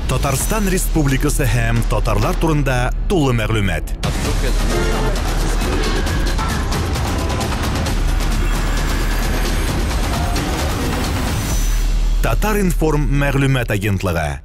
Татарстан Республикасы һәм татарлар турында тулы мәгълүмат. Татар-Информ мәгълүмат агентлыгы.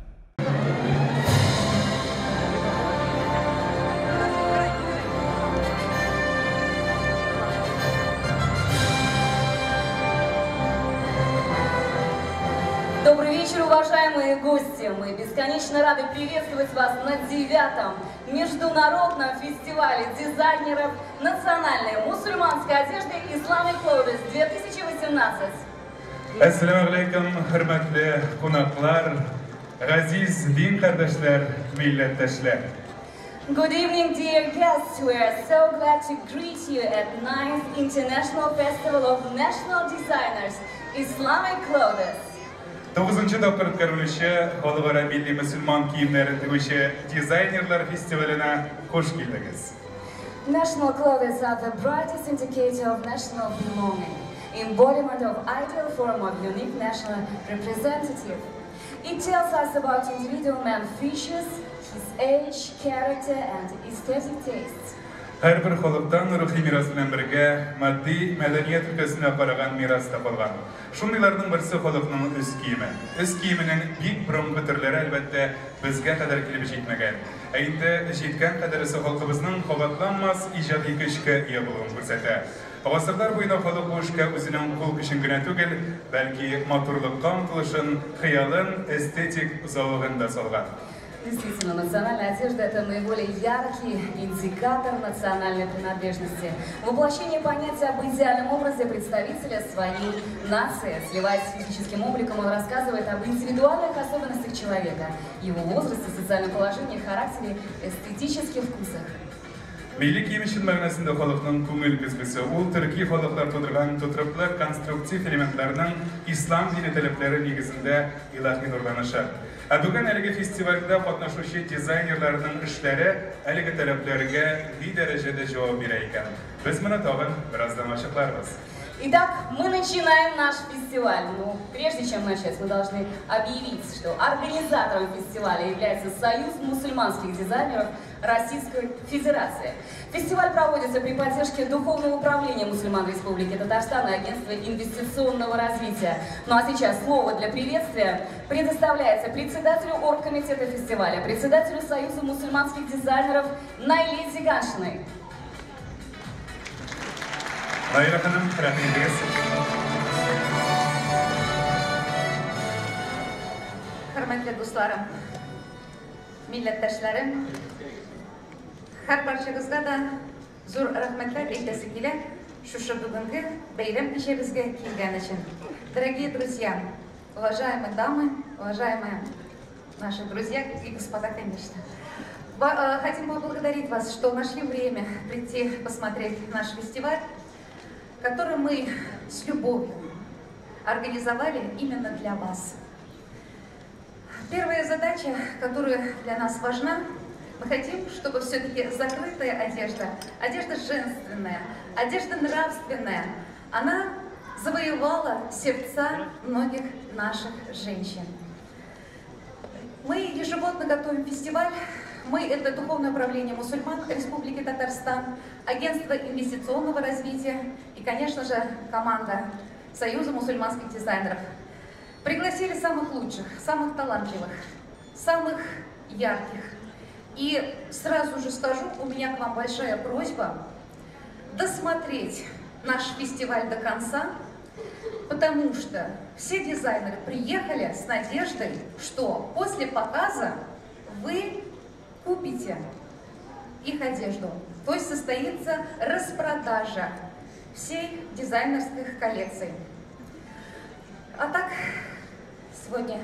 Добрый вечер, уважаемые гости! Мы бесконечно рады приветствовать вас на 9-м международном фестивале дизайнеров национальной мусульманской одежды Islamic Clothes 2018. Assalamu alaykum, hurmatli qonaqlar, aziz din qardoshlar, millatdoshlar. Good evening, dear guests. We are so glad to greet you at 9th International Festival of National Designers Islamic Clothes. 9-nji topqir o'tkazilishi xalqaro milliy musulmon kiyimlari tigushi dizaynerlar festivalina xush keldingiz. National clothes are the brightest indicator of national belonging, embodiment of ideal form of unique national representative. It tells us about individual man's features, his age, character, and aesthetic tastes. Her bir xalqdan ruhiy miros bilan birga moddiy madaniyat ülkesine qaragan miros topilgan. Shunlarning birisi xalqning o'z kiyimi. O'z kiyimining buyuk burungi turlari albatta bizga qadar kelib yetmagan. Endi yetgan qadar esa xalqimizning quvvatlanmas ijodiy kuchga ega bo'lganini ko'rsatadi. Asrlar bo'yida xalq bu ishga o'zining qo'l kuchini gina tugil, balki motorlikqa umtilishini, xiyolin, estetik zavqini da solgan. Действительно, национальная одежда – это наиболее яркий индикатор национальной принадлежности. Воплощение понятия об идеальном образе представителя своей нации. Сливаясь с физическим обликом, он рассказывает об индивидуальных особенностях человека, его возрасте, социальном положении, характере, эстетических вкусах. Milli kiyim için ma'nosida xalqning ko'ngil ko'zgusi, u turkiy xalqlar tug'dirgan to'tribli konstruktiv elementlarning islom dini talablari negizida ilohiy nurlanishi. Bugun haligi festivalda qatnashuvchi dizaynerlarning ishlari haligi talablarga bir darajada javob berar ekan. Biz buni tag'in birozdan ochiqlarmiz. Итак, мы начинаем наш фестиваль. Но прежде чем начать, мы должны объявить, что организатором фестиваля является Союз мусульманских дизайнеров Российской Федерации. Фестиваль проводится при поддержке Духовного управления мусульман Республики Татарстан и Агентства инвестиционного развития. Ну а сейчас слово для приветствия предоставляется председателю оргкомитета фестиваля, председателю Союза мусульманских дизайнеров Найле Зиганшиной. Nayra Hanım, rahmetliyiz. Hürmetli dostlarım, milletdaşlarım, her barchangizga da zo'r rahmatlar aytasi kelib, shu bugungi bayram kechimizga kelgani uchun. Дорогие друзья, уважаемые дамы, уважаемые наши друзья и господа, конечно. Хотим поблагодарить вас, что нашли время прийти посмотреть наш фестиваль, который мы с любовью организовали именно для вас. Первая задача, которая для нас важна, мы хотим, чтобы все-таки закрытая одежда, одежда женственная, одежда нравственная, она завоевала сердца многих наших женщин. Мы ежегодно готовим фестиваль. Мы – это Духовное управление мусульман Республики Татарстан, Агентство инвестиционного развития и, конечно же, команда Союза мусульманских дизайнеров. Пригласили самых лучших, самых талантливых, самых ярких. И сразу же скажу, у меня к вам большая просьба досмотреть наш фестиваль до конца, потому что все дизайнеры приехали с надеждой, что после показа вы купите их одежду. То есть состоится распродажа всей дизайнерских коллекций. А так, сегодня,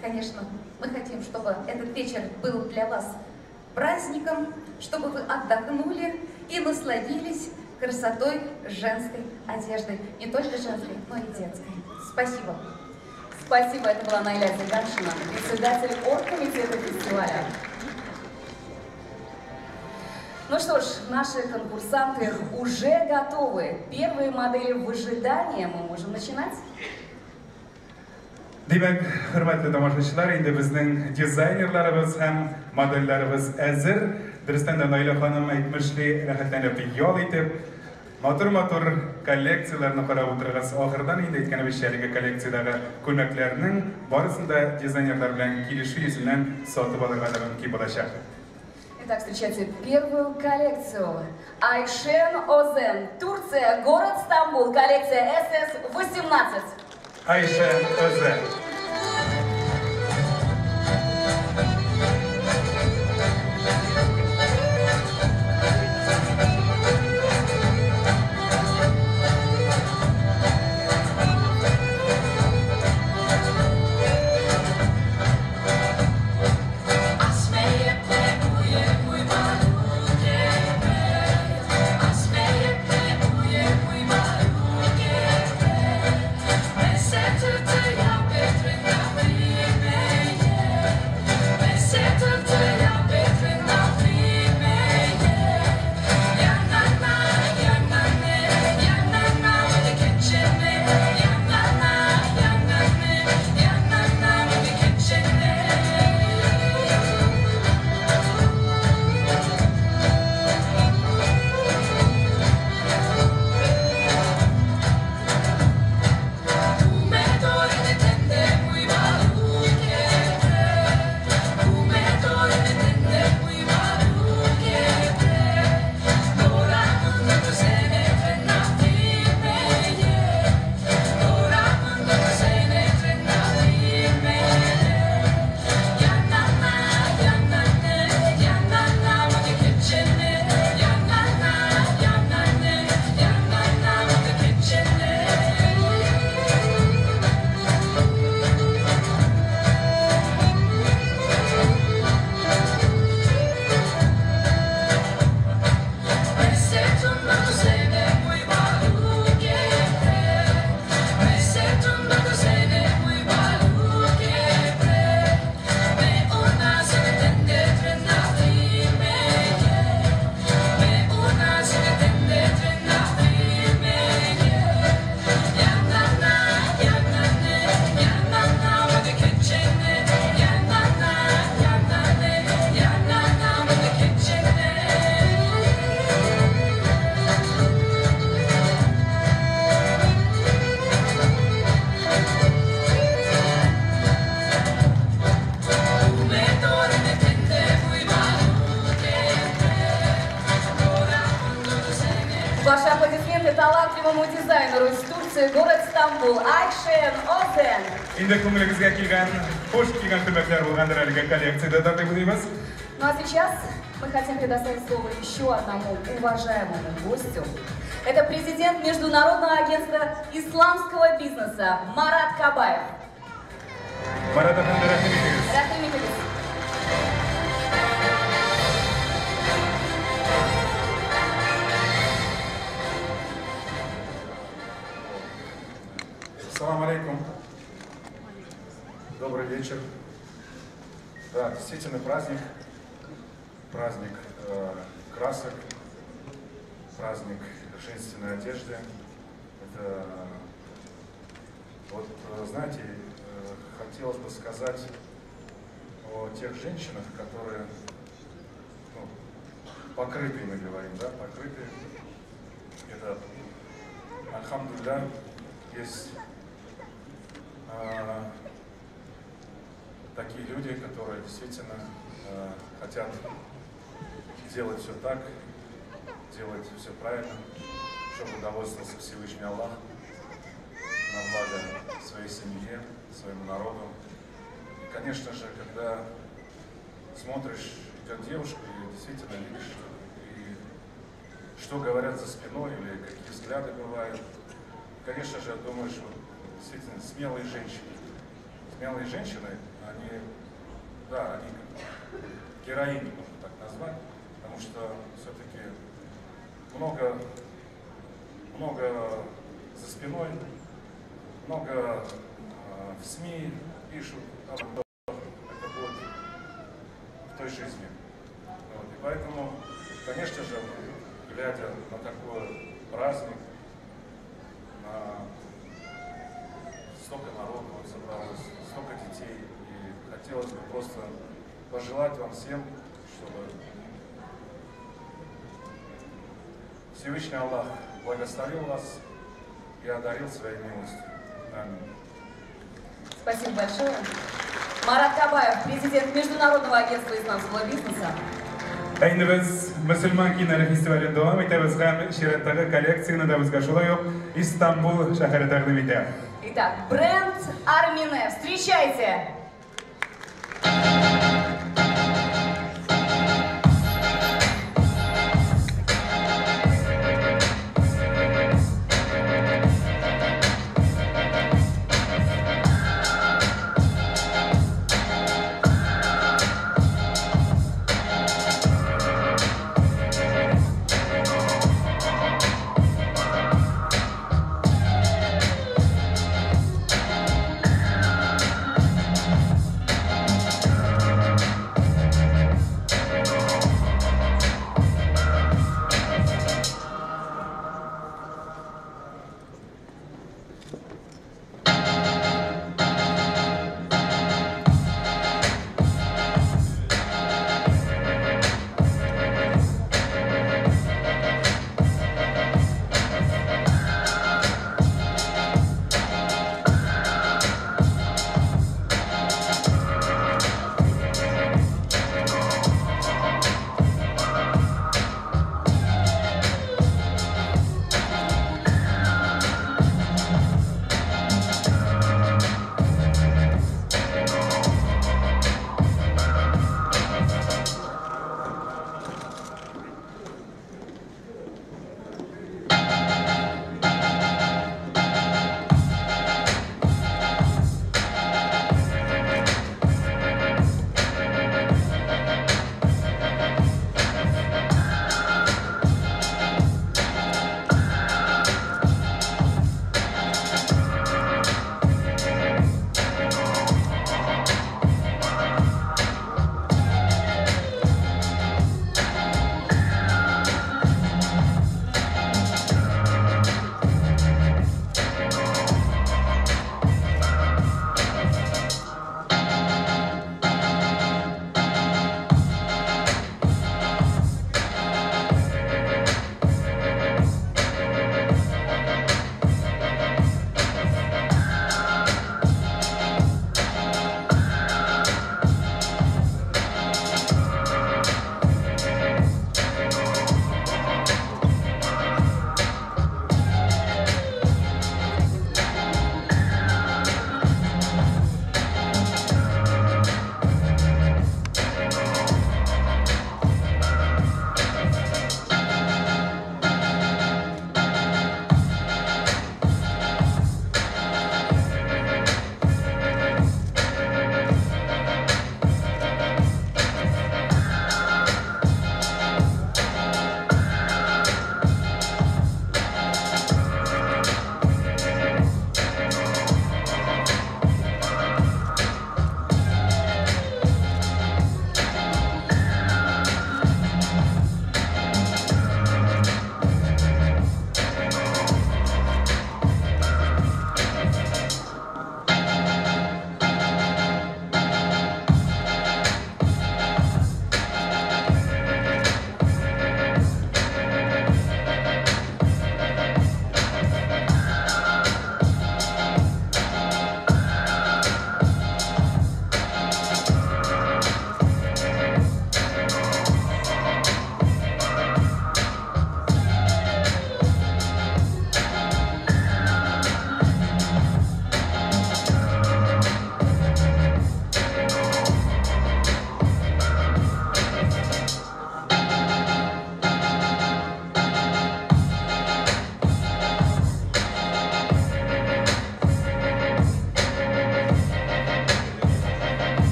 конечно, мы хотим, чтобы этот вечер был для вас праздником, чтобы вы отдохнули и насладились красотой женской одежды. Не только женской, но и детской. Спасибо. Спасибо, это была Найля Зиганшина, председатель оргкомитета фестиваля. Ну что ж, наши конкурсанты уже готовы. Первые модели в ожидании. Мы можем начинать. Demek, hürmetli tomoshabchilar, endi bizning dizaynerlarimiz ham modellarimiz hazır. Diristan da Naila xonim aytmishli, rohatlanib yol etib, motor kolleksiyalarni qarab o'tirg'asi oxiridan endi aytgan beshaliga kolleksiyadagi ko'ylaklarning borisida dizaynerlar bilan kelishuv yuzidan sotib olishga mumkin bo'ladi. Итак, встречайте первую коллекцию. Айшен Озен, Турция, город Стамбул, коллекция SS-18. Ayşen Özen. Ваши аплодисменты талантливому дизайнеру из Турции, город Стамбул, Айшен Озен. Endi ko'nglimizga kelgan, xush kelgan ko'ylaklar bo'lgandir haligi kolleksiyada taqdim etamiz. Ну а сейчас мы хотим предоставить слово еще одному уважаемому гостю. Это президент Международного агентства исламского бизнеса Марат Кабаев. Марат efendi, rahmet ederiz. Rahmet ederiz. Ассаламу алейкум. Добрый вечер. Да, действительно праздник. Праздник красок. Праздник женственной одежды. Это, вот, знаете, хотелось бы сказать о тех женщинах, которые, ну, покрытые, мы говорим, да, покрытые. Это, альхамдулилля, есть такие люди, которые действительно хотят делать все так, делать все правильно, чтобы удовольствовался Всевышний Аллах на благо своей семье, своему народу. И, конечно же, когда смотришь, идет девушка, и действительно видишь, и что говорят за спиной, или какие взгляды бывают, конечно же, думаешь, вот, действительно, смелые женщины. Смелые женщины, они, да, они как героини, можно так назвать, потому что все-таки много за спиной, много в СМИ пишут, это будет в той жизни. Вот, и поэтому, конечно же, глядя на такой праздник, на столько народу собралось, столько детей. И хотелось бы просто пожелать вам всем, чтобы Всевышний Аллах благословил вас и одарил своей милостью. Аминь. Спасибо большое. Марат Кабаев, президент Международного агентства исламского бизнеса. Әйні біз Мұсылман кинолары фестивалін давам етеміз һәм шираттағы коллекцияны да бізге шулай ук Истанбул шәһәре тәкъдим итә. Итак, бренд Армине. Встречайте!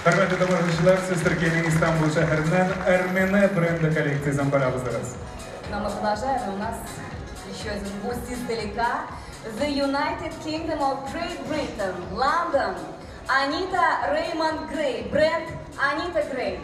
Hörmətli tamaşaçılar, siz Türkiye'nin İstanbul şəhərindən Ermeni brendi коллекциясын барабыздырыз. Но мы продолжаем, у нас еще один гость издалека. The United Kingdom of Great Britain, London. Анита Реймонд Грей, бренд Анита Грей.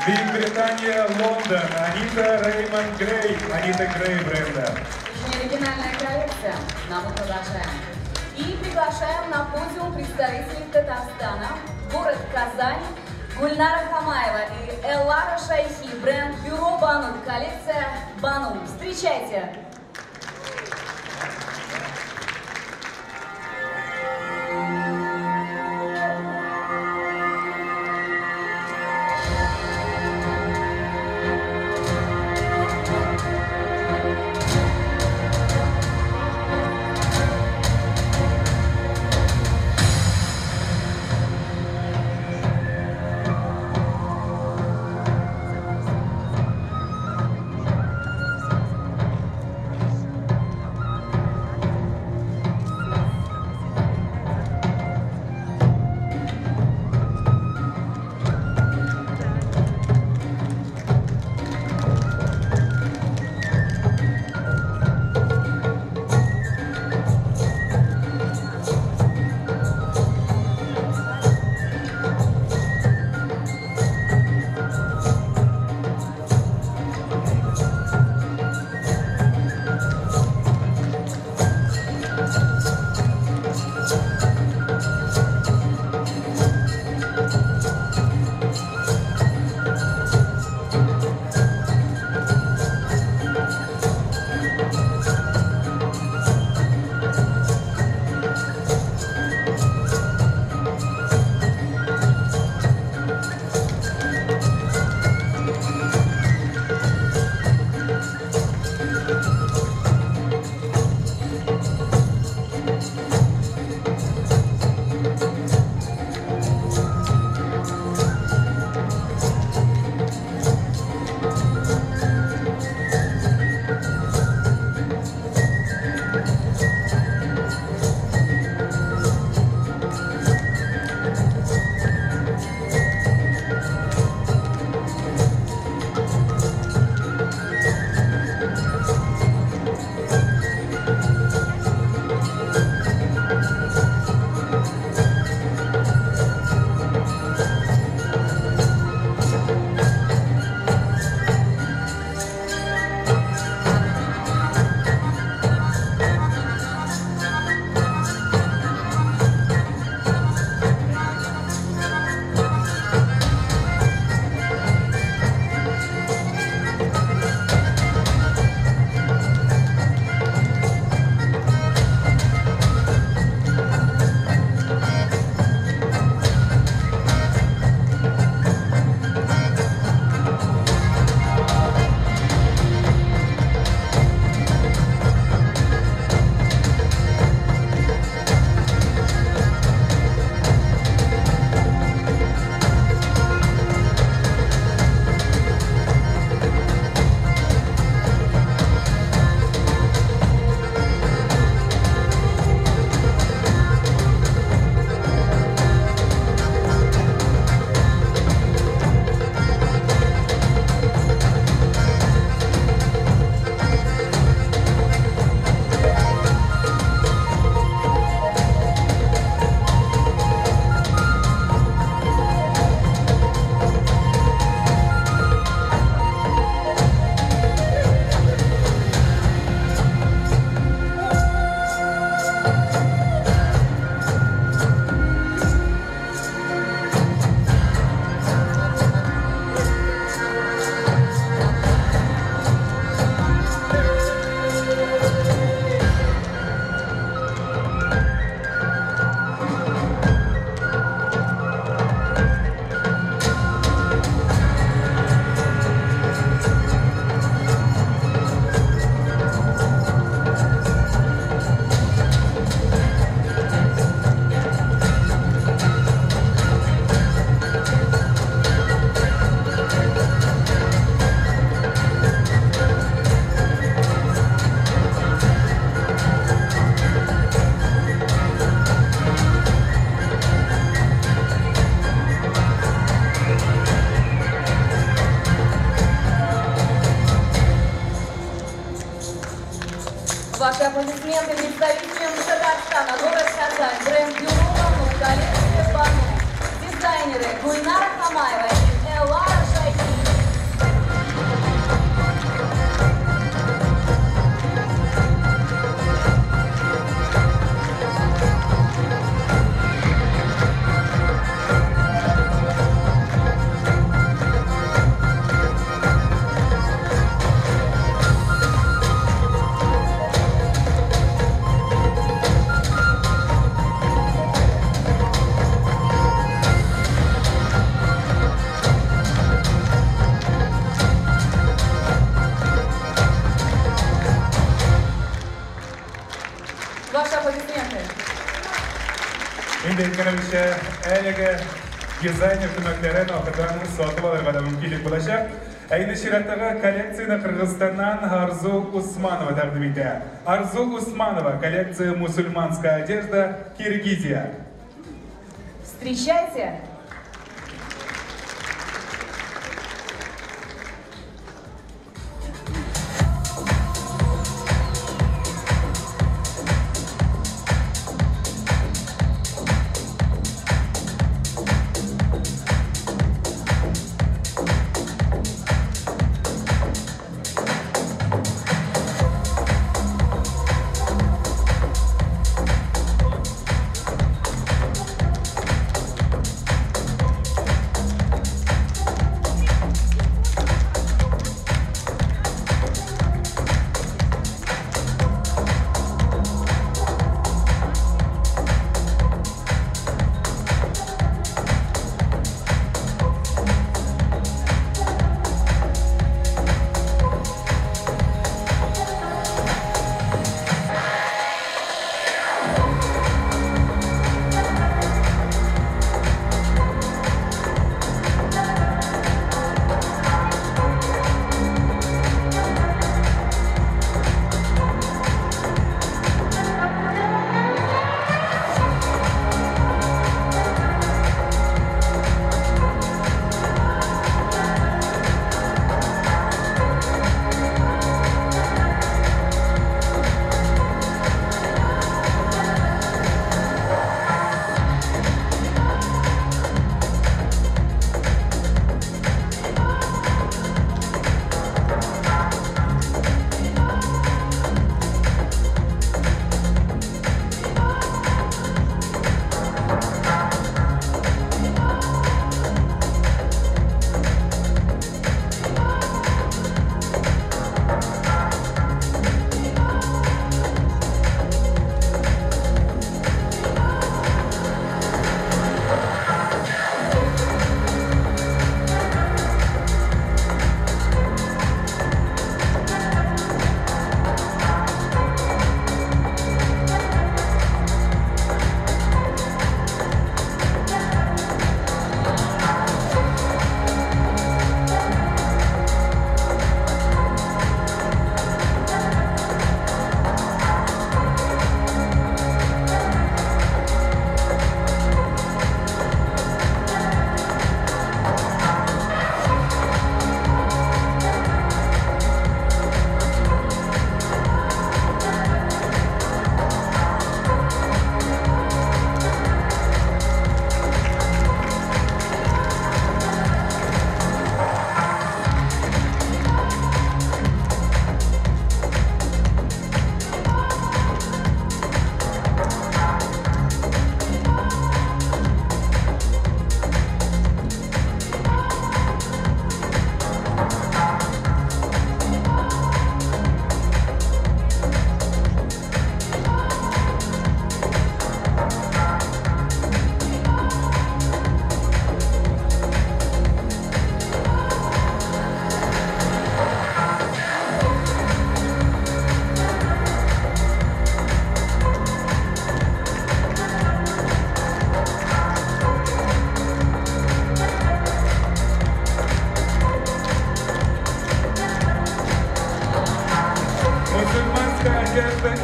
Büyük Britanya, London, Анита Реймонд Грей, Анита Грей бренда. Оригинальная коллекция, но мы продолжаем. И приглашаем на подиум представителей Татарстана, город Казань, Гульнара Хамаева и Эллара Шайхи, бренд Бюро Бану, коллекция Бану. Встречайте! Ваши аплодисменты представителям Татарстана, город Казань, бренд Бюро Бану, коллекция Бану, дизайнеры Гульнара Хамаева и Элара Шайки. Ваши аплодисменты. Endi aytganimizcha, ayniga dizayner ko'maklarini oxirdan sotib olishga mumkinlik bo'lacak. Ayni shiratdagi kolleksiyani Qirg'izistondan Arzu Usmanova taqdim etadi. Arzu Usmanova, коллекция мусульманская одежда, Киргизия. Встречайте.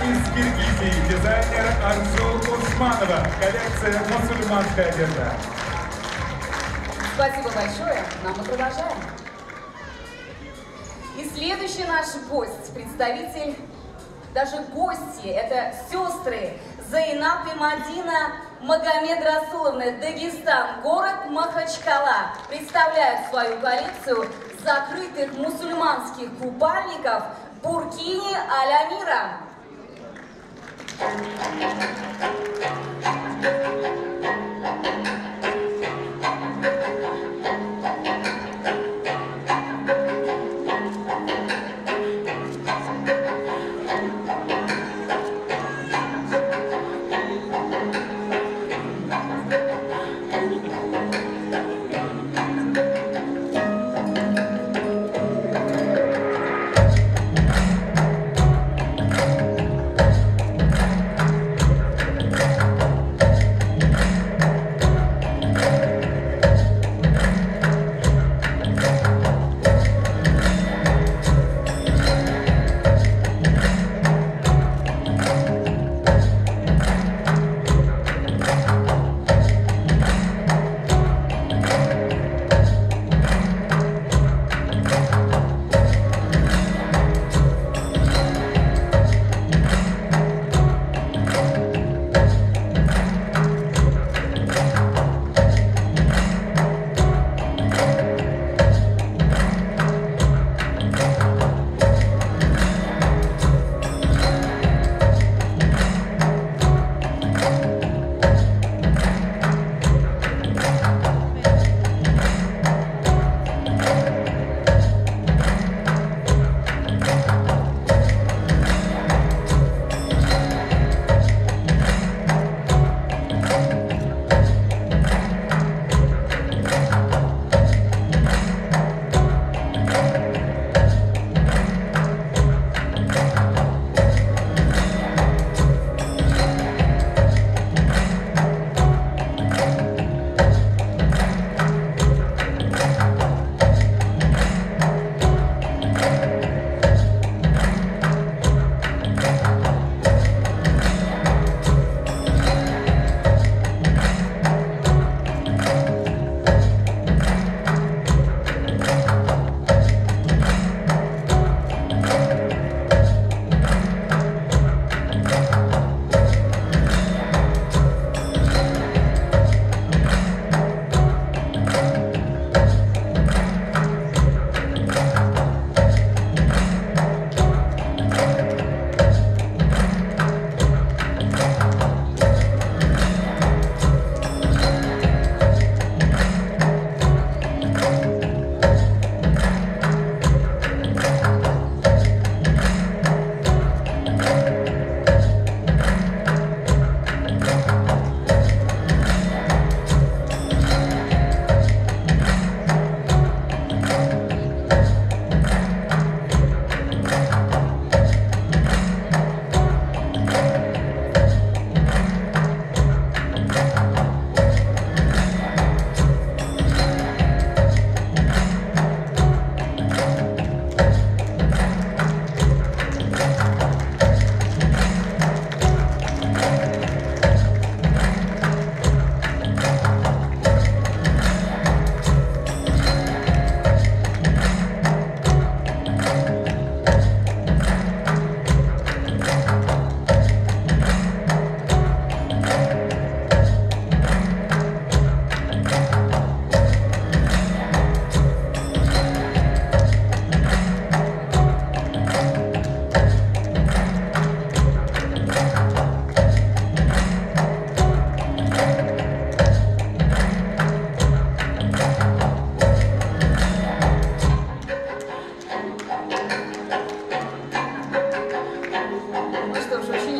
из Киргизии, дизайнер Арзу Усманова, коллекция «Мусульманская одежда». Спасибо большое, но мы продолжаем. И следующий наш гость, представитель даже гости, это сестры Зайнаб и Мадина Магомед Расуловны, Дагестан, город Махачкала, представляют свою коллекцию закрытых мусульманских купальников Буркини а-ля Мира.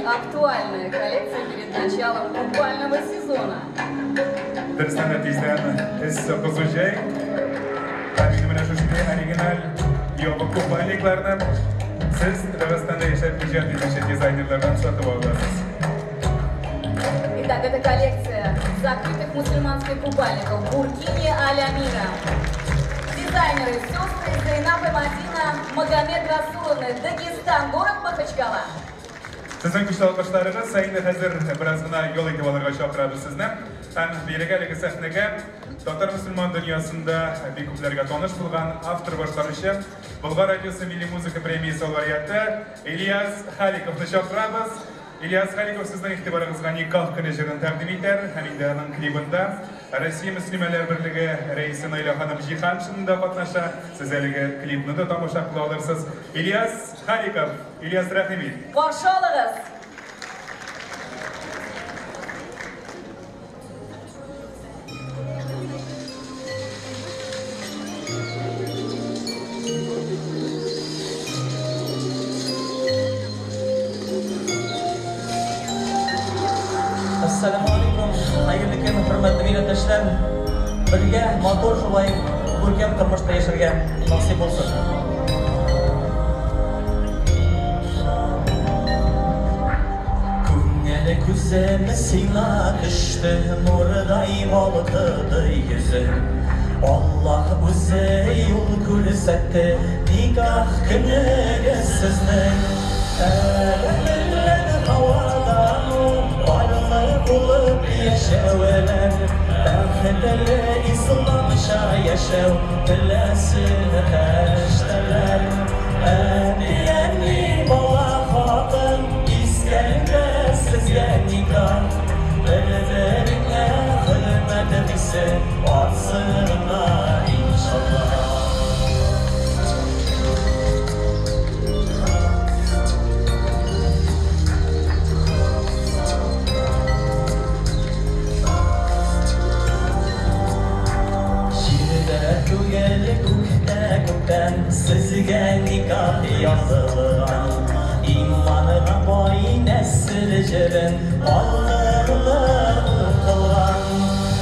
актуальная коллекция перед началом купального сезона. Дәрістен нәтижесін іс қосушай, әмін міне шушты оригинал йобы купальникларны сіз Дағыстанда ешет дизайнерлерден сатып аласыз. Итак, это коллекция закрытых мусульманских купальников Буркини а-ля Мира. Дизайнеры сестры Зайнаб и Мадина Магомед Расуловны, Дагестан, город Махачкала. Sizin güçlü alkışlarınız sayında hazır biraz gına yol eti olarga çakırabız sizni. Hem birege sahnege Tatar Müslüman dünyasında bir köplerge tanış bulgan автор başlanışı Bulgar Radyosu Milli Müzik Premiyası laureatı İlyas Halikov'ni çakırabız. İlyas Halikov sizden ihtibarınızga nikah kınıcırını takdim eder. Hem de onun klibinde Россия Müslümanlar Birliği Reisi Nayla Hanım Jihanşı'nda katnaşa. Siz elge klibini de tamamlaşa kıla alırsınız. İlyas Halikov, İlyas Rahimil. Qarşı alırız. Assalamu alaikum, hayırlı gün, hürmetli milletdaşlar. Birge motor şulay ko'rkam turmushda yasharga nasib bo'lsin. Ko'ngli ko'zim sina düştü, nurday oldu yüzüm. Allah o'zi yo'l ko'rsatdi, nikah kuniga sizni. Bulup yaşaveler Bahçede İslam'ışa yaşav Dilesini kaçtılar Eni bala hatın İskelme sizge nikah Birbirine hürmet bizi Atsınına inşallah Sizge nikah yazılgan İmanına boyun esircirin Allah'ını kılgan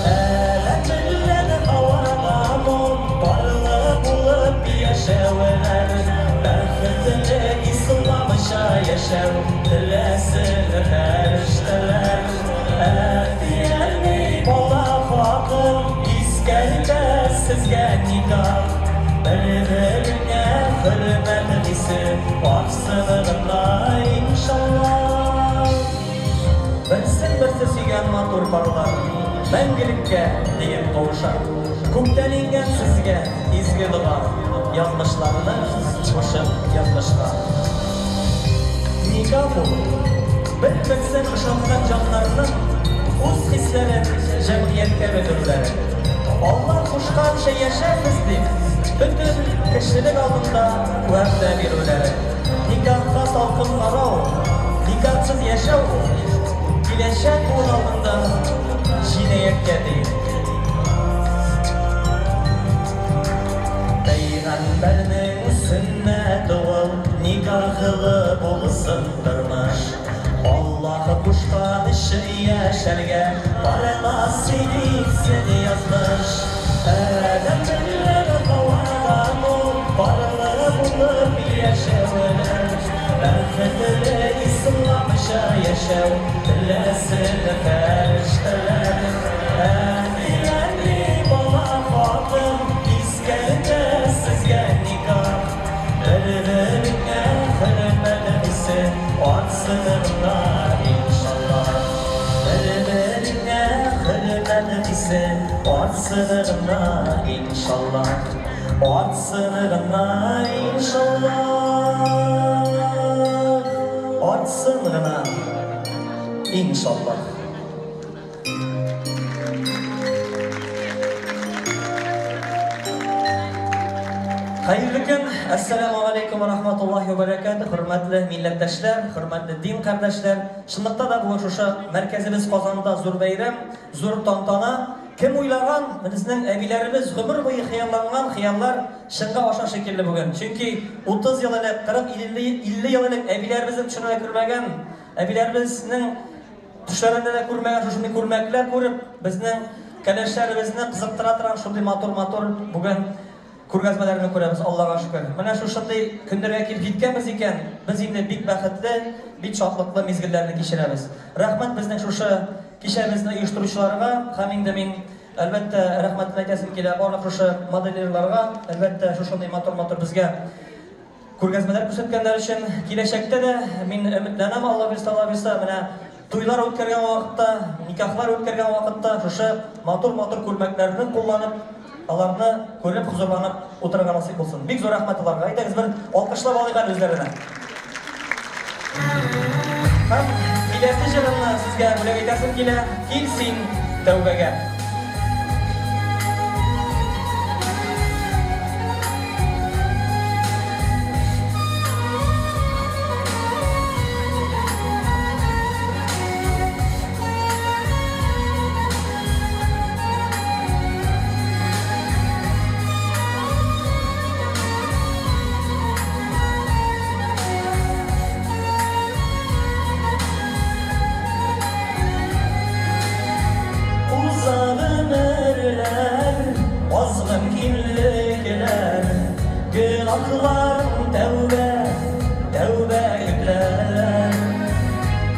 Elemiller havalamın Barlı bulup yaşaveler Bahçede İslam'ışa yaşav Dilesini kaçtılar Diyerli bola fakir İskelme sizge nikah Birbirine hürmet bizi Varsınırına inşallah Birsin suygan matur parlar Мәңгілікке деген тоғышар Көктен енген sizge izgi dua Yazmışlarını hoşum yazmışlar Nikah olur Bir-birsin ışangan canlarının Uz hislerin cemiyetke ödürleri Allah kuşkan şey yaşarız deyip Bütün kişilik altında vəbdə bir öləri Nikahda salqınlara o, nikahsız yaşa o Biləşən onun altında cinayətə deyil Peyğəmbərinin sünnəti ol Nikahlı bolsundurmuş Allah'ı kuşkan işi yaşarga Bana nasip seni yazmış Elemler havalamın Barlı bulup yaşaveler Bahçede İslam'ışa yaşav Dilesini kaçtılar Eni bala fatım İskelme sizge nikah Birbirine hürmet bizi Atsınırına inşallah Birbirine hürmet bizi Atsınırına inşallah Atsınırına inşallah Atsınırına inşallah Hayırlı gün, Esselamu Aleyküm ve Rahmetullahi ve Berekatuhu. Hürmetli milletdaşlar, hürmetli din kardeşler. Şundakta da bu şuşa merkezimiz Kazan'da zor bayram, zor tantana. Kim uylagan, bizning abilarimiz ömür boyu xiyallangan xiyallar şunga aşa şekilli bugün. Çünkü 30 yıllık, 40-50 yıllık abilarimizin tushuna kirmagan, abilarimizning tushlarında da ko'rmagan, shuni ko'rmaklar ko'rib, bizning kalashlarimizni qiziqtira turan shunday motor bugün ko'rgazmalarni ko'ramiz, Allohga shukr. Mana shu shunday kunlarga kelib yetganmiz ekan, biz endi bek baxtli, bek shodliqli mezgillarni kechiramiz. Rahmat bizning shu kechamizni uyushtiruvchilarga, hamda men albatta rahmatni aytasim keladi barliq shu modellerlarga, albatta shu shunday motor bizga Күргәзмәләр күрсәткәннәр өчен киләчәктә дә мин өметләнәм, Алла бирсә, менә туйлар үткәргән вакытта, никахлар үткәргән вакытта шушы матур күлмәкләрне кулланып, аларны күреп хузурланып утырырга насыйп булсын. Бик зур рәхмәт аларга. Әйдәгез бер алкышлап алыйк үзләренә. Һәм киләсе җырымны сезгә бүләк итәсем килә. Кил син тәүбәгә. Günahlarım tövbe yükler.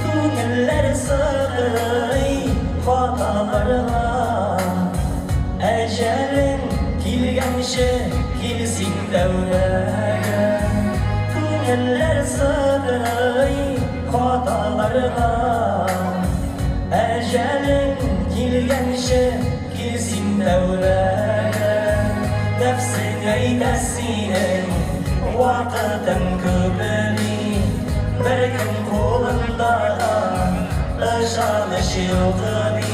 Kungiller sığdırıy hatalarına. Ecelin kilgenşi kilsin tövbeye. Kungiller sığdırıy hatalarına. Ecelin kilgenşi kilsin tövbeye. Nefsin eylesin vakıtın kübri. Berkin kolunda ışanış yıldırı.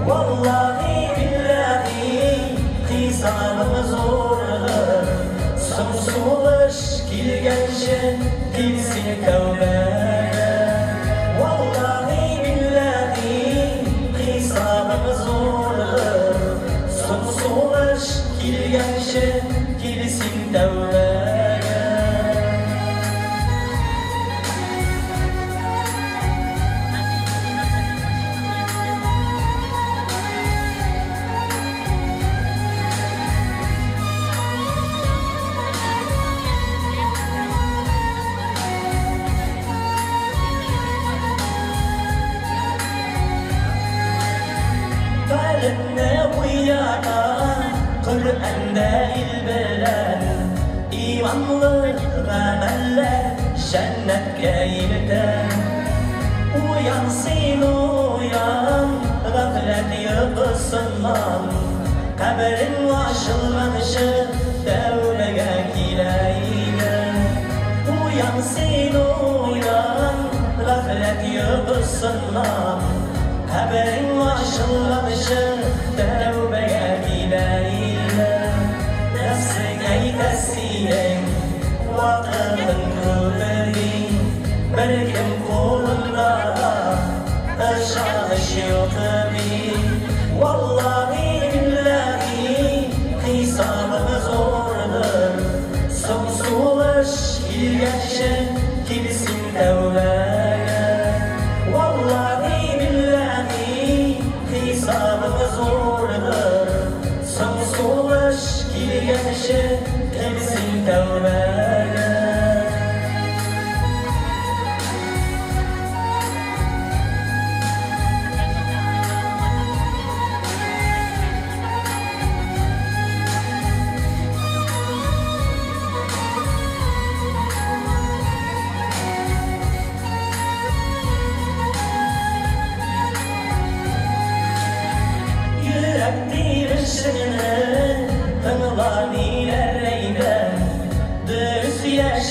Vallahi billahi kısabım zordur. Sımsuluş kilgenşi kilsin tövbeye. Vallahi billahi kısabım zordur. Sımsuluş kilgenşi kilsin tövbeye. Kalemle uyana Kur'an'da ilbilen İmanlı ameller cennetke ilden. Uyansın uyan gaflet yıkısından. Kaberin aşılmanışı devlege kileyle. Uyansın uyan gaflet yıkısından. Haberin aşılmanışı tevbeye gideyle. Nefsin eylesin vakıtın kübri. Berkin kolunda ışanış yıldırı. Vallahi billahi kısabımız zordur. Sımsuluş kilgenşi kilsin tevbeye. Vallahi billahi kısabımız zordur. Sımsuluş kilgenşi kilsin tevbeye.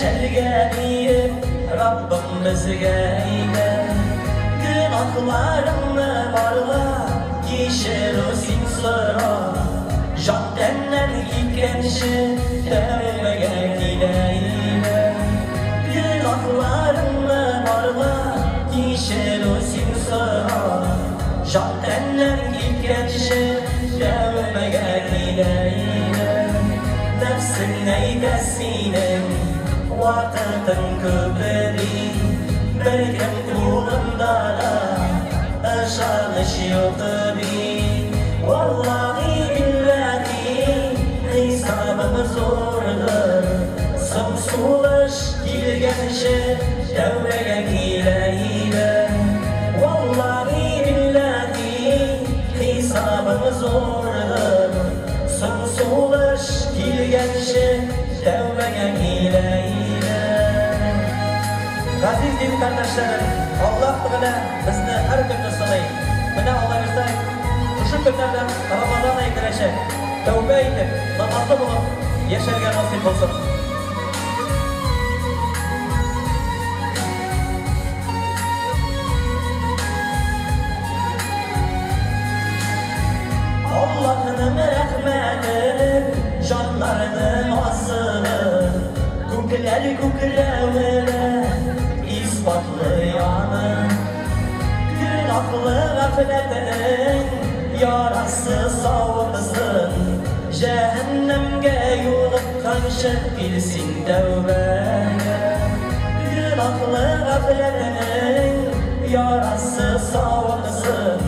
Şelge deyip Rabbim bizge eyle. Günahlarımı barla Yeşil o simsıra. Caddenler gitkenşi tevbege gideyle. Günahlarımı barla Yeşil o simsıra. Caddenler gitkenşi tevbege gideyle. Nefsin eylesin vakıtın kübri. Berkin kolunda ışanış yıldırı. Vallahi billahi kısabımız zordur. Sımsuluş kilgenşi tevbege gideyle. Vallahi billahi kısabımız zordur. Sımsuluş kilgenşi tevbege gideyle. Aziz din kardeşlerim, Allah Teala bizni her gün sınay. Buna Allah verse, şu günlerden Ramazan ayı girecek. Tövbe edip, namazlı bulup yaşarga nasip olsun. Allah'ın rahmeti, canlarının asılı, kukler kukrevle, ispatlı yanı. Günahlı gafletin, yarası savunsun, cehennemge yolup şekilsin tövbeye. Günahlı gafletin, yarası savunsun,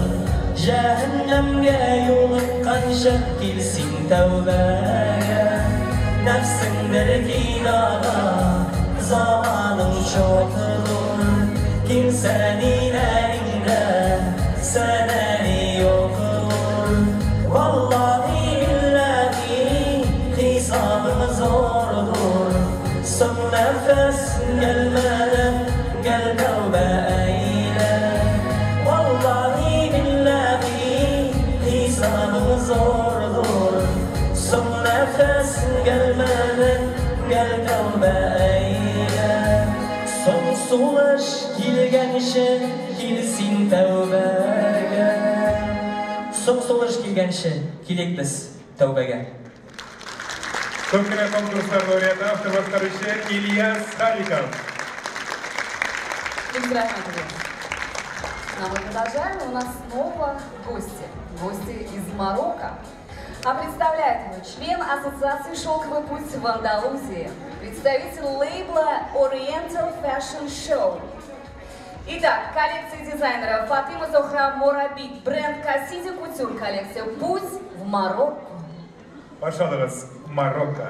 cehennemge yolup şekilsin tövbeye. Nefsindir kinara, zamanın çoktur, kimsenin elinde seneni yoktur. Vallahi billahi hesabımız zordur. Son nefes gelmeden gel tövbe eyle. Vallahi billahi hesabımız zordur. Son nefes gelmeden gel tövbe eyle. Son sulaş kilgenişe kilsin tövbege. Son sulaş kilgenişe kilek biz tövbege. Көпкенә конкурслар лауреаты автор басқарушы Ильяс Халиков. А мы продолжаем, у нас снова гости. Гости из Марокко. А представляет его член Ассоциации «Шелковый путь» в Андалузии, представитель лейбла Oriental Fashion Show. Итак, коллекция дизайнера Фатима Зохра Морабит, бренд Кассиди Кутюр, коллекция «Путь в Марокко». Başalığız Marokko.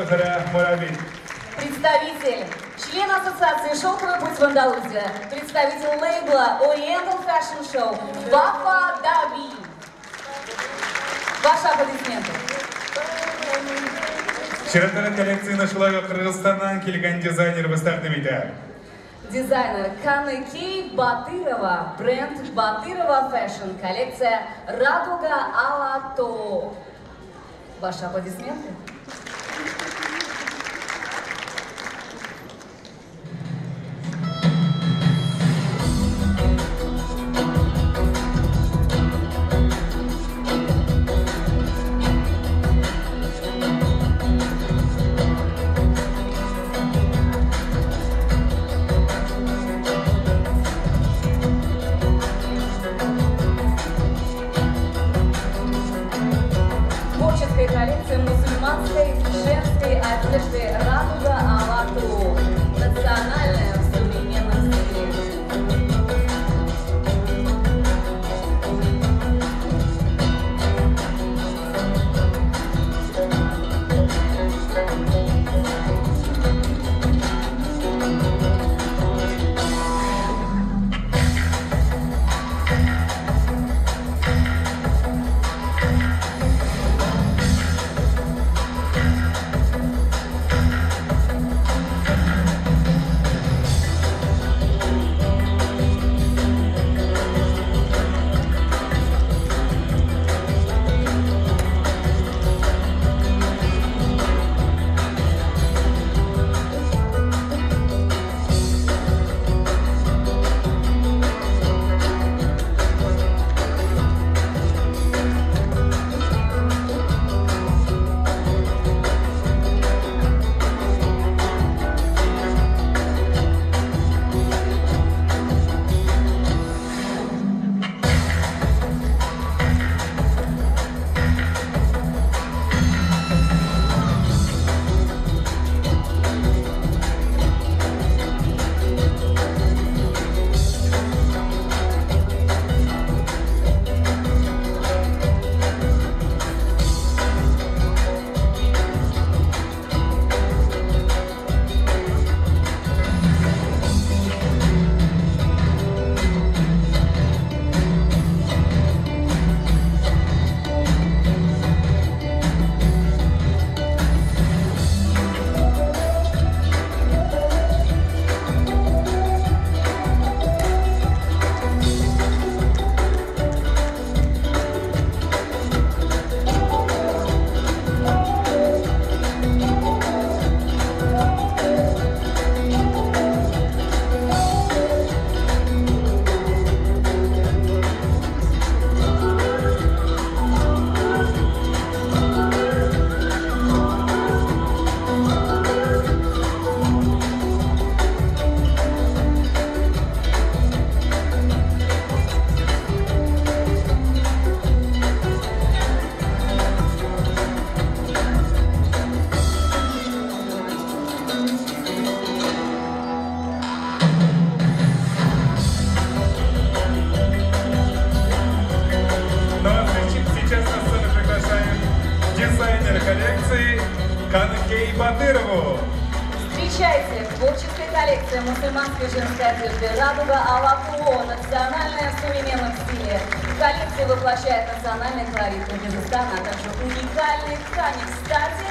Захара Муравин. Представитель, член ассоциации «Шелковый путь в Андалузия», представитель лейбла Oriental Fashion Show Бафа Даби. Ваши аплодисменты. Шираттары коллекцияны шулай Кыргызстаннан келген дизайнер біз тақдим етер. Дизайнер Каныкей Батырова, бренд Батырова Fashion, коллекция Радуга Алато. Ваши аплодисменты. Коллекция мусульманской женской одежды «Радуга Алату». Национальная в современном стиле. Каныкей Батырову. Встречайте, творческая коллекция мусульманской женской одежды «Радуга Алату», национальная в современном стиле. Коллекция воплощает национальный колорит Кыргызстана, а также уникальные ткани. Кстати,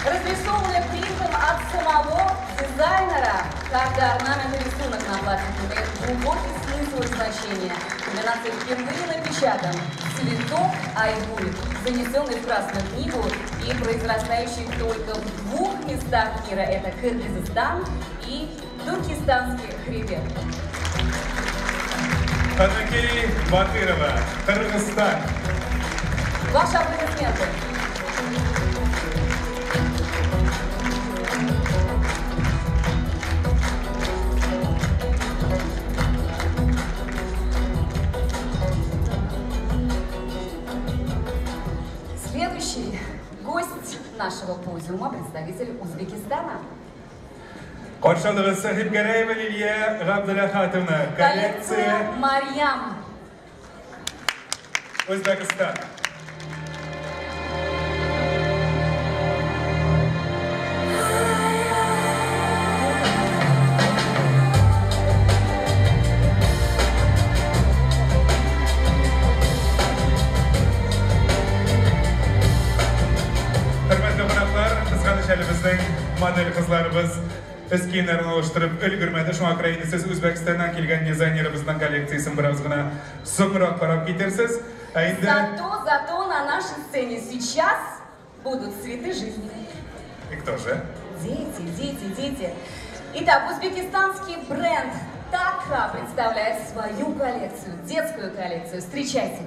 разрисованные принтом от самого дизайнера. Каждый орнамент и рисунок на платье имеет глубокий смысл и значение. Комбинация впервые напечатан. Цветок айгуль, занесенный в Красную книгу и произрастающий только в двух местах мира. Это Кыргызстан и Туркестанский хребет. Каныкей Батырова, Кыргызстан. Ваши аплодисменты. Следующий гость нашего подиума, представитель Узбекистана. Қоршалығы Сахибгараева Лилия Габдулахатовна. Коллекция Марьям. Узбекистан. кызларыбыз эскинерін олыштырып өлгірмеді. Шуңа қарайды сіз Өзбекстаннан келген дизайнеріміздің коллекциясын біраз ғына соңырақ қарап кетерсіз. Зато на нашей сцене сейчас будут цветы жизни. И кто же? Дети. Итак, узбекистанский бренд Такра представляет свою коллекцию, детскую коллекцию. Встречайте.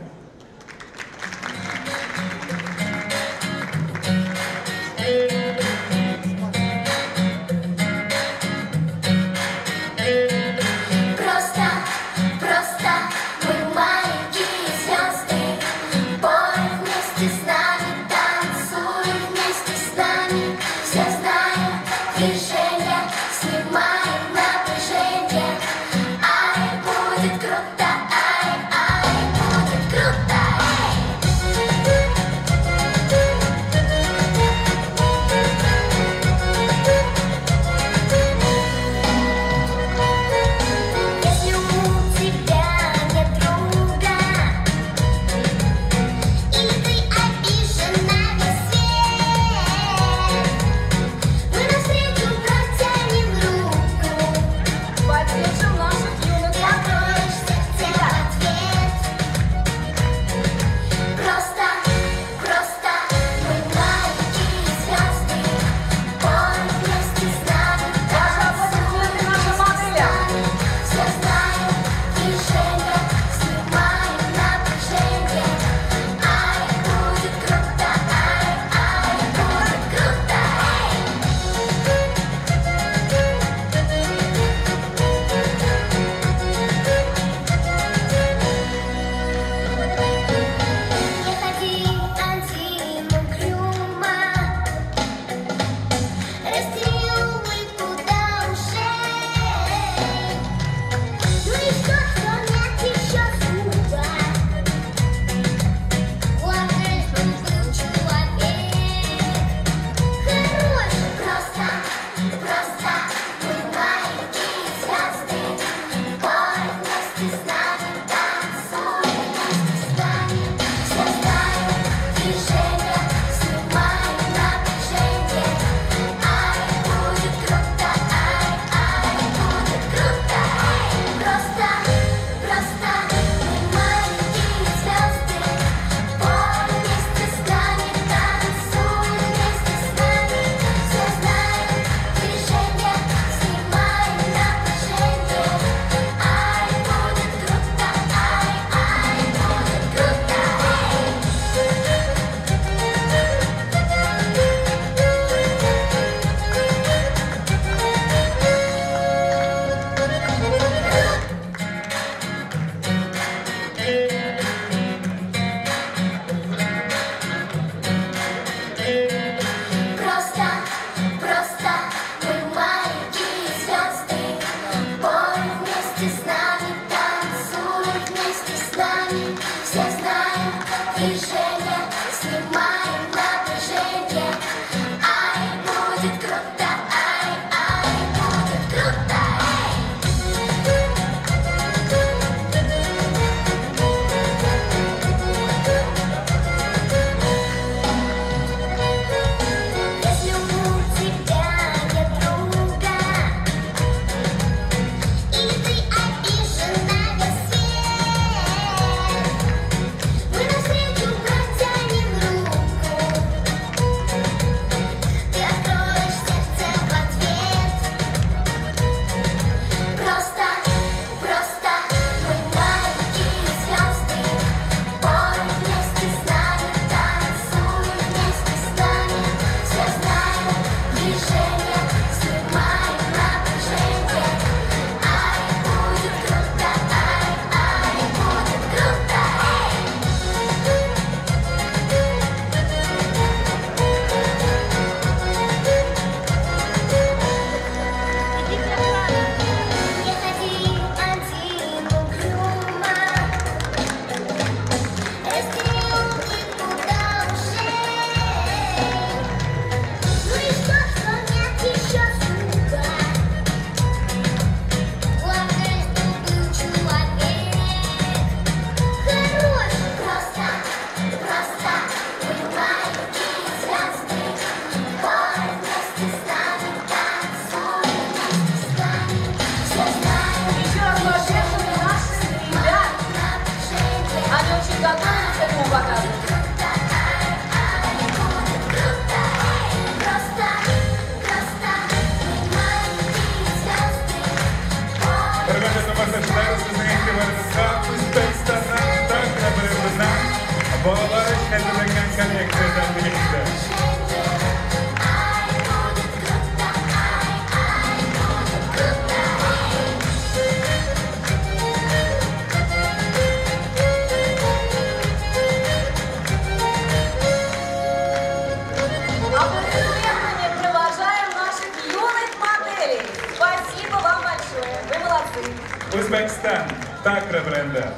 Такра бренда.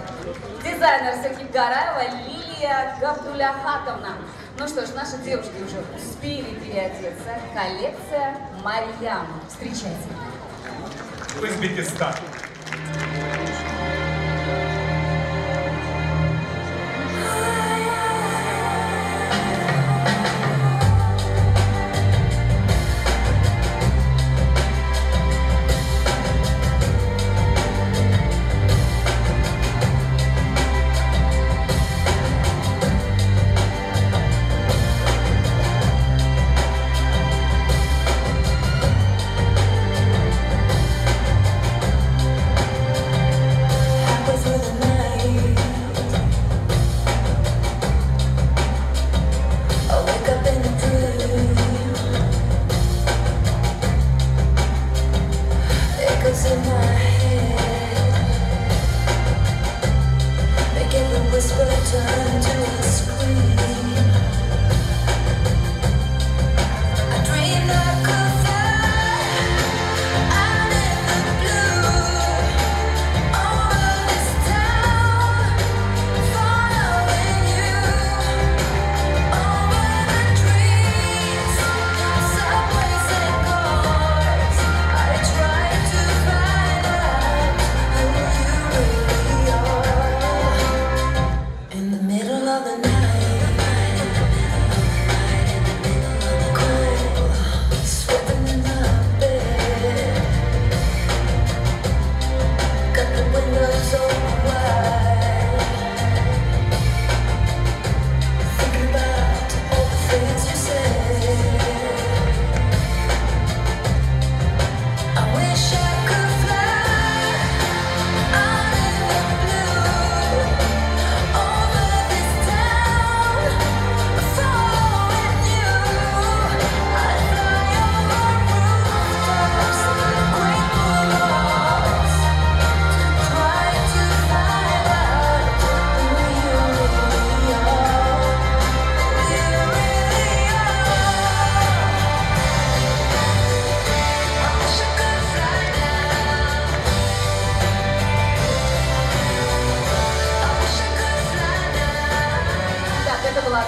Дизайнер Сахиб Гараева Лилия Габдуляхатовна. Ну что ж, наши девушки уже успели переодеться. Коллекция Марьям. Встречайте. Узбекистан.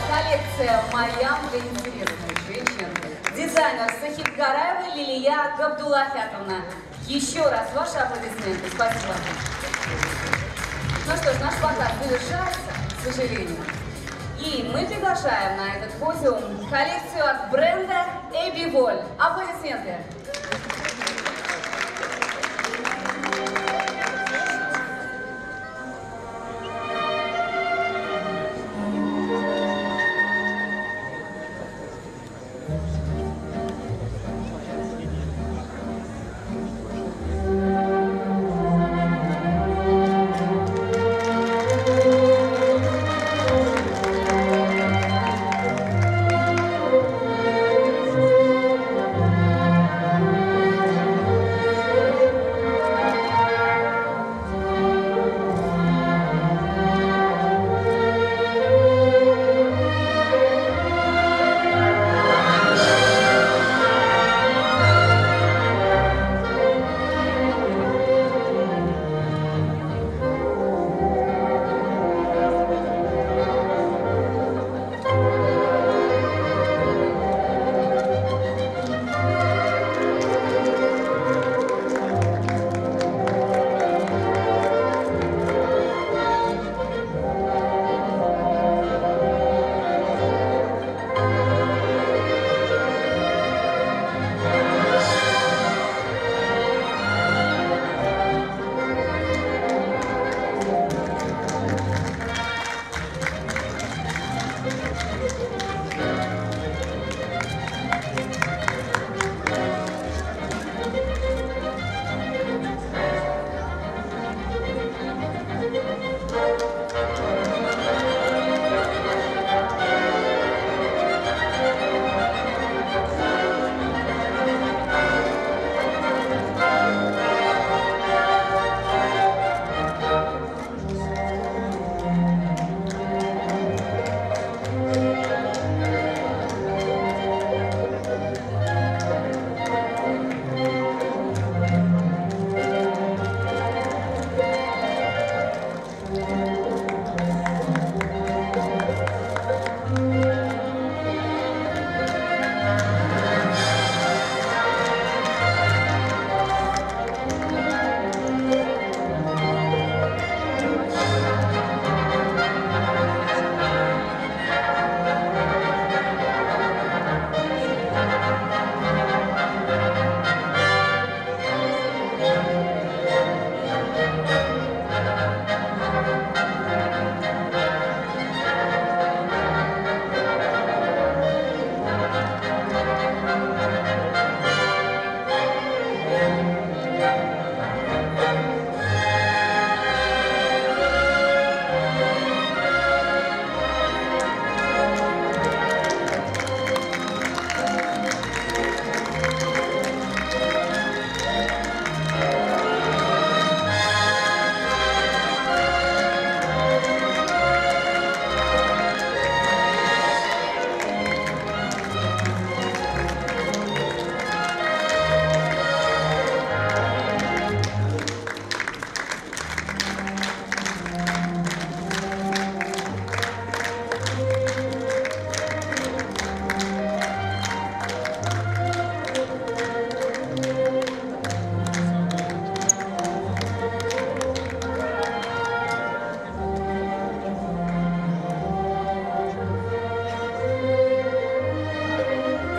Коллекция Марьям для интересных женщин. Дизайнер Сахиб Гараева Лилия Габдулахатовна. Еще раз ваши аплодисменты. Спасибо. Ну что ж, наш показ завершается, к сожалению. И мы приглашаем на этот подиум коллекцию от бренда Эбби Воль. Аплодисменты.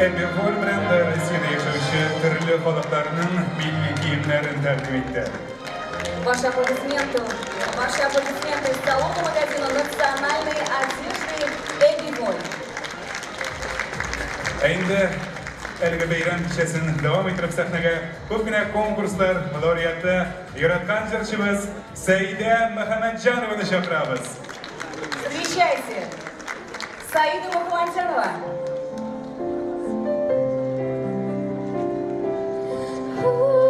Ebevol brenda Rossiyada yaşayışı türlü xalqlarının milli kiyimlerini təqdim etdi. Ваши аплодисменты салону магазина национальной одежды «Эбиволь». Endi elgi bayram kechasini davom ettirib sahnaga ko'pgina konkurslar laureati yaratgan jurchimiz Saida Muhammadjonovani chaqiramiz. Встречайте, Саида Мухаммаджанова. Oh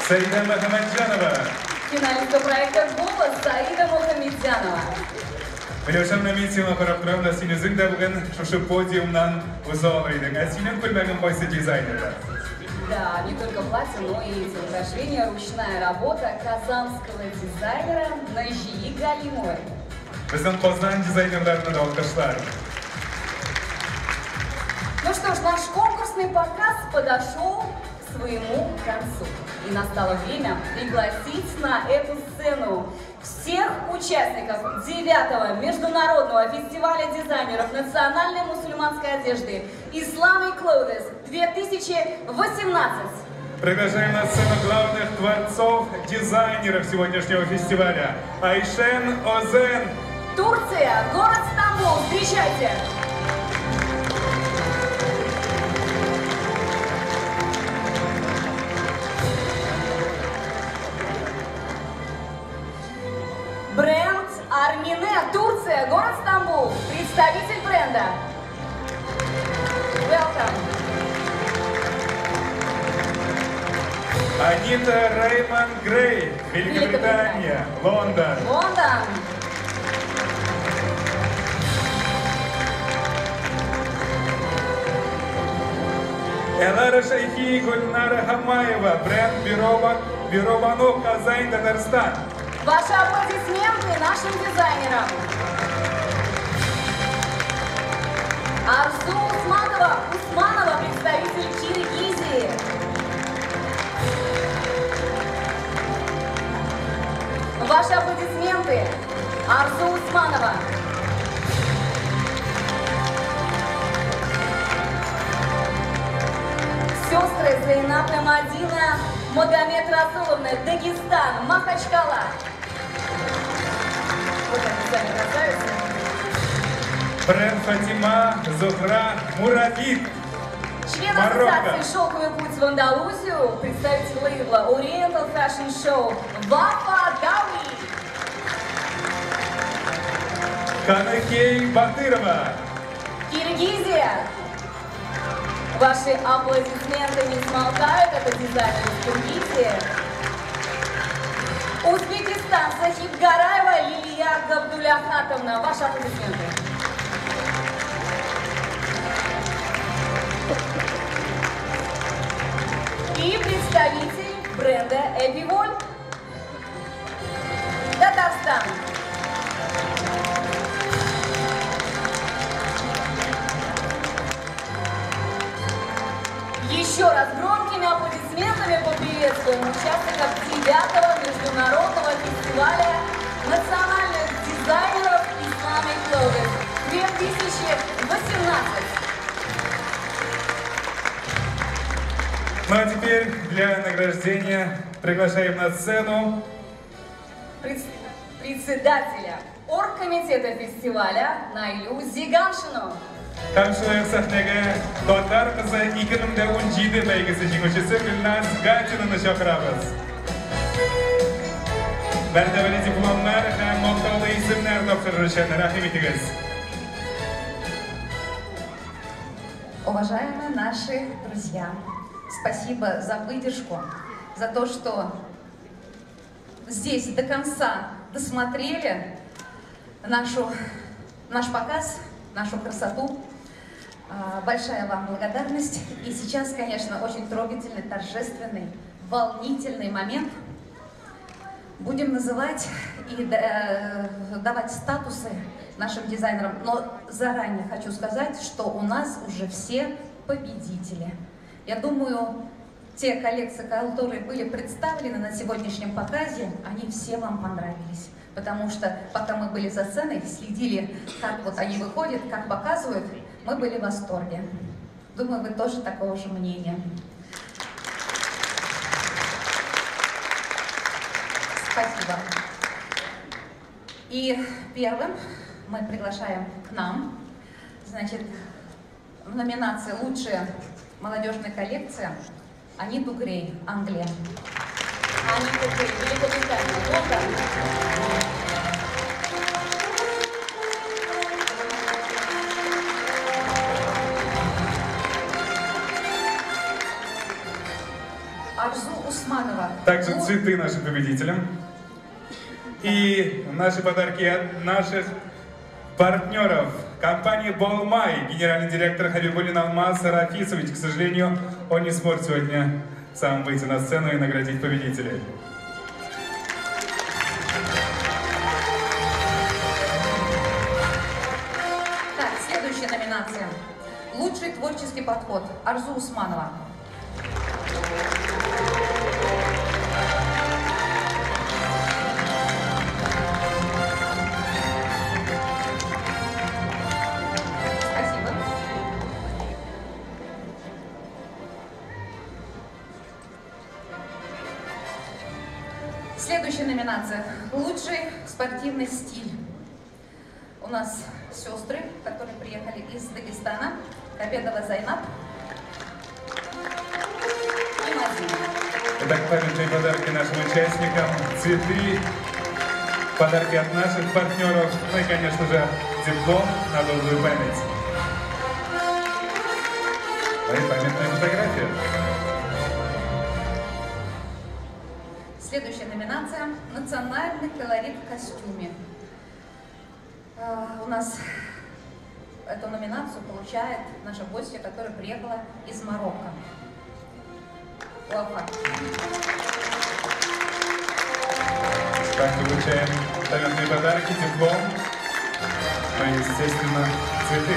Саида Мухаммеджанова. Финалистка проекта «Голос» Саида Мухаммеджанова. Милошам Намитсима Параптрамда Синюзинда Буган Шуши подиумнан Узолриден. А Синюн Кульмаган Пойса дизайнера. Да, не только платье, но и эти украшения, ручная работа казанского дизайнера Нажии Галимовой. Bizden Poznan dizaynerlarına da alkışlar. Ну что ж, наш конкурсный показ подошел к своему концу. И настало время пригласить на эту сцену всех участников 9-го международного фестиваля дизайнеров национальной мусульманской одежды Islamic Clothes 2018. Приглашаем на сцену главных творцов, дизайнеров сегодняшнего фестиваля. Айшен Озен. Турция, город Стамбул, встречайте! Бренд Армине, Турция, город Стамбул, представитель бренда. Welcome. Анита Рейман Грей, Великобритания, Лондон. Лондон. Элара Шайхи Гульнара Хамаева, бренд Бюро Банов, Казань, Татарстан. Ваши аплодисменты нашим дизайнерам. Арзу Усманова, представитель Киргизии. Ваши аплодисменты. Арзу Усманова. Сестры Зайнаб Мадина, Магомед Расуловна, Дагестан, Махачкала. Вот они сами красавицы. Бренд Фатима Зухра Муравид. Член Марокко. ассоциации «Шелковый путь» в Андалузию, представитель лейбла Oriental Fashion Show Вафа Дауи. Каныкей Батырова. Киргизия. Ваши аплодисменты не смолкают, это дизайнер из Киргизии. Узбекистан, Сахиб Гараева, Лилия Габдуляхатовна. Ваши аплодисменты. И представитель бренда Эпиволь. Татарстан. Еще раз громкими аплодисментами поприветствуем участников 9-го международного фестиваля национальных дизайнеров Islamic Clothes 2018. Ну а теперь для награждения приглашаем на сцену Председателя оргкомитета фестиваля Найлю Зиганшину. Тамшылык сахнеге Татар кызы 2017 бәйгесе җиңүчесе Гөлназ Гатинаны чакырабыз. Мәртәбәле дипломнар һәм мактаулы исемнәр тапшырыр өчен рәхим итегез. Уважаемые наши друзья, спасибо за выдержку, за то, что здесь до конца досмотрели наш показ, нашу красоту. Большая вам благодарность. И сейчас, конечно, очень трогательный, торжественный, волнительный момент. Будем называть и давать статусы нашим дизайнерам. Но заранее хочу сказать, что у нас уже все победители. Я думаю, те коллекции, которые были представлены на сегодняшнем показе, они все вам понравились. Потому что пока мы были за сценой, следили, как вот они выходят, как показывают, мы были в восторге. Думаю, вы тоже такого же мнения. Спасибо. И первым мы приглашаем к нам, значит, в номинации «Лучшая молодежная коллекция» Аниту Грей, Англия. Анита Грей, Великобритания, Лондон. Арзу Усманова, Также цветы нашим победителям. И наши подарки от наших партнеров. Компания «Болмай», генеральный директор Хабибуллин Алмаз Рафисович. К сожалению, он не сможет сегодня сам выйти на сцену и наградить победителей. Так, следующая номинация. Лучший творческий подход. Арзу Усманова. Спасибо. Следующая номинация. Лучший спортивный стиль. У нас сестры, которые приехали из Дагестана. Кабедова Зайнаб и Мадина. Итак, памятные подарки нашим участникам, цветы, подарки от наших партнеров, ну и, конечно же, диплом на долгую память. Ну и памятная фотография. Следующая номинация – национальный колорит в костюме. У нас эту номинацию получает наша гостья, которая приехала из Марокко. Уафа. Так, получаем памятные подарки, диплом, ну и, естественно, цветы.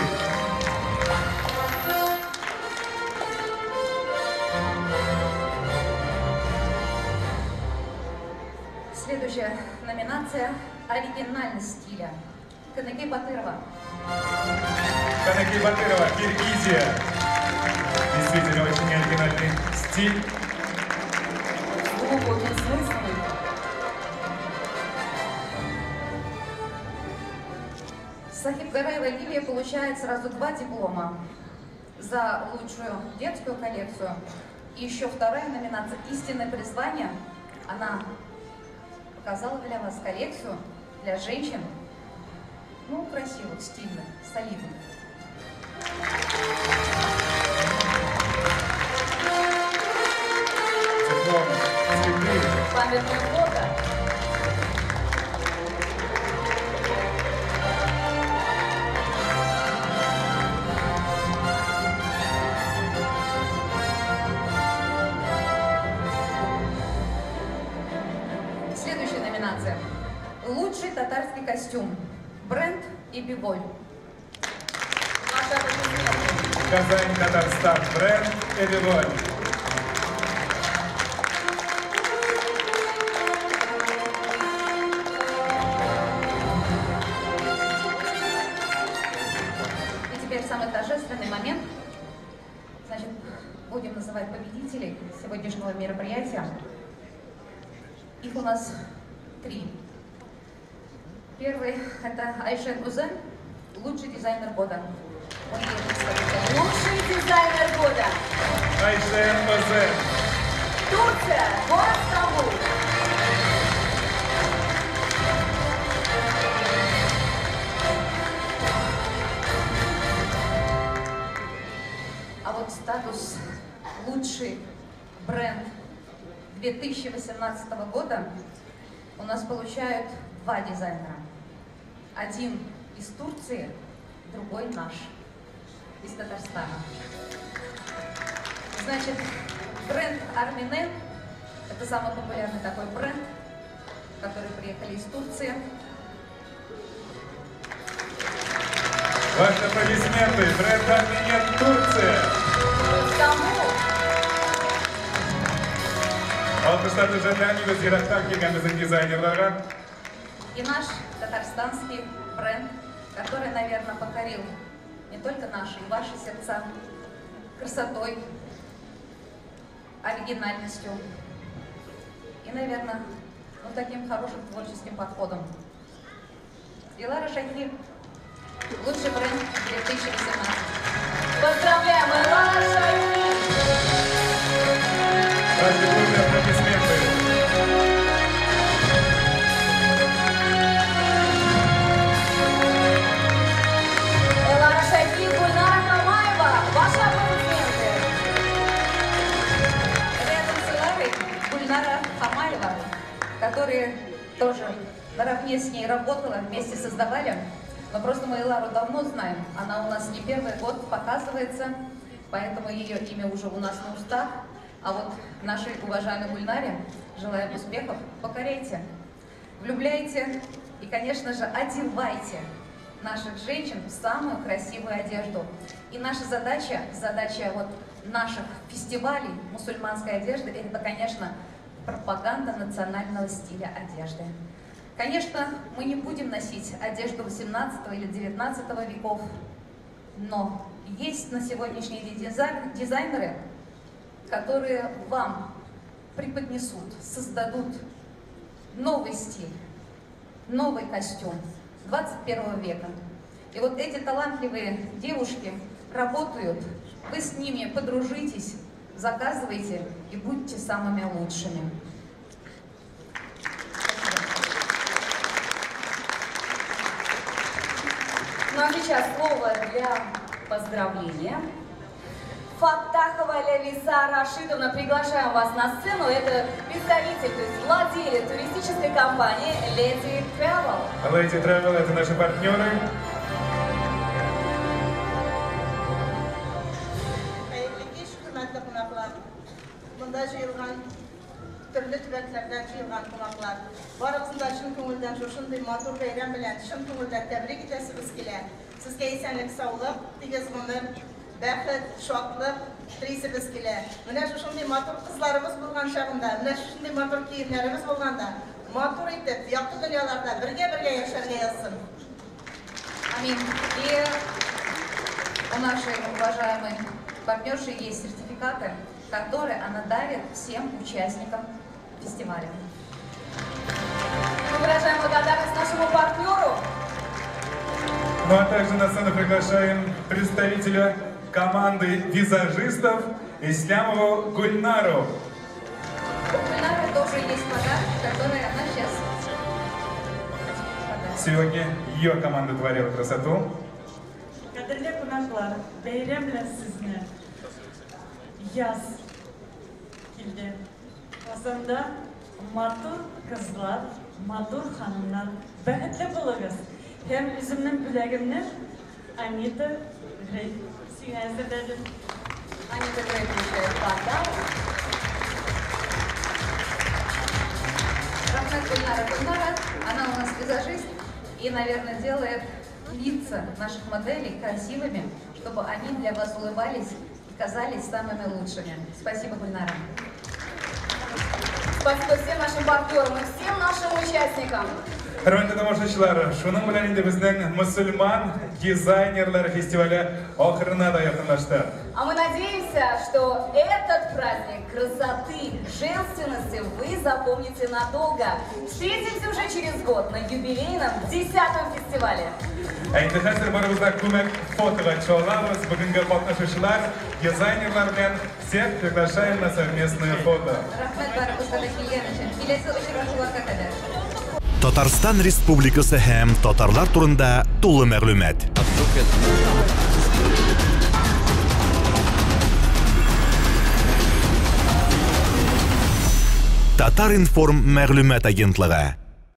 Следующая номинация – оригинальность стиля. Канаки Батырова. Канаки Батырова, Киргизия. Действительно, очень оригинальный стиль. Глубокий смысл. Сахибгараева Лилия получает сразу 2 диплома за лучшую детскую коллекцию. И еще вторая номинация «Истинное призвание». Она показала для вас коллекцию для женщин, ну, красивых, стильных, солидных. Диплом, цветы. Памятное фото. Следующая номинация. Лучший татарский костюм. Бренд и биболь. Ваши аплодисменты. Казань, Татарстан, бренд «Эвиволь». И теперь самый торжественный момент. Значит, будем называть победителей сегодняшнего мероприятия. Их у нас 3. Первый – это Айшен Узен, лучший дизайнер года. Лучший дизайнер года. Айшен Озен. Турция. Город Стамбул. А вот статус лучший бренд 2018 года у нас получают 2 дизайнера. Один из Турции, другой наш, из Татарстана. Значит, бренд Арминен – это самый популярный такой бренд, который приехали из Турции. Ваши аплодисменты. Бренд Арминен, Турция. Стамбул. Алкыштарды жерләнегез Ирактан келген біздің дизайнерларға. И наш татарстанский бренд, который, наверное, покорил не только наши и ваши сердца красотой, оригинальностью и, наверное, ну, таким хорошим творческим подходом. Дилара Шахи, лучший бренд 2018. Поздравляем, Элара Шахи. Ваши бурные аплодисменты. Элара Шахи, Гульнара Хамаева. Ваши аплодисменты. Рядом с Иларой Гульнара Хамаева. создавали, но просто мы Элару давно знаем. Она у нас не первый год показывается, поэтому ее имя уже у нас на устах. А вот нашей уважаемой Гульнаре желаем успехов, покорейте, влюбляйте и, конечно же, одевайте наших женщин в самую красивую одежду. И наша задача вот наших фестивалей мусульманской одежды, это, конечно, пропаганда национального стиля одежды. Конечно, мы не будем носить одежду 18 или 19 веков, но есть на сегодняшний день дизайнеры, которые вам преподнесут, создадут новый стиль, новый костюм 21 века. И вот эти талантливые девушки работают, вы с ними подружитесь, заказывайте и будьте самыми лучшими. Ну а сейчас слово для поздравления. Фаттахова Левиса Рашидовна, приглашаем вас на сцену. Это представитель, то есть владелец туристической компании Lady Travel. Lady Travel — это наши партнеры. Bunda jıyılgan, türlü tübetlerden jıyılgan konaklar. Barımızın da şın köngülden şunday matur beyran bilen, şın köngülden tebrik edesiniz kile. Sizge esenlik, sağlık, tigez ömür, bəxit, şoqlıq, tirisiniz kile. Mine şunday matur kızlarımız bulgan şağında, mine şunday matur kiyimlerimiz bulganda, matur edip, yakты dünyalarda birge yaşarga yazsın. Аминь. И у нашей уважаемой партнерши есть сертификаты, которые она дарит всем участникам фестиваля. Мы выражаем благодарность нашему партнеру. Ну а также на сцену приглашаем представителя команды визажистов Ислямову Гульнару. У Гульнары тоже есть подарок, который она сейчас подарит. Сегодня ее команда творила красоту. Kadirli konaklar, beyramla sizni yaz kildi. Aslında matur kızlar, matur hanımlar, bəxtli bulunuz. Hem üzümün biləgimdir, Anita Grey. Sizə dedim. Anita Grey получает подарок. Рахмет Гульнара, она у нас визажист и, наверное, делает лица наших моделей красивыми, чтобы они для вас улыбались и казались самыми лучшими. Спасибо, Гульнара. Спасибо всем нашим партнерам и всем нашим участникам. Хөрмәтле тамашачылар, шуның белән инде безнең мөселман дизайнерлар фестивале ахырына да якынлашты. А мы надеемся, что этот праздник красоты, женственности вы запомните надолго. Встретимся уже через год на юбилейном 10-м фестивале. Инде хәзер барыбызда күмәк фотога чыгалабыз. Бүгенге катнашучылар, дизайнерлар белән всех приглашаем на совместное фото. Рахмет барыбызга да килгән өчен. Киләсе очрашуларга кадәр. Татарстан Республикасы һәм татарлар турында тулы мәгълүмат. Татар информ мәгълүмат агентлыгы.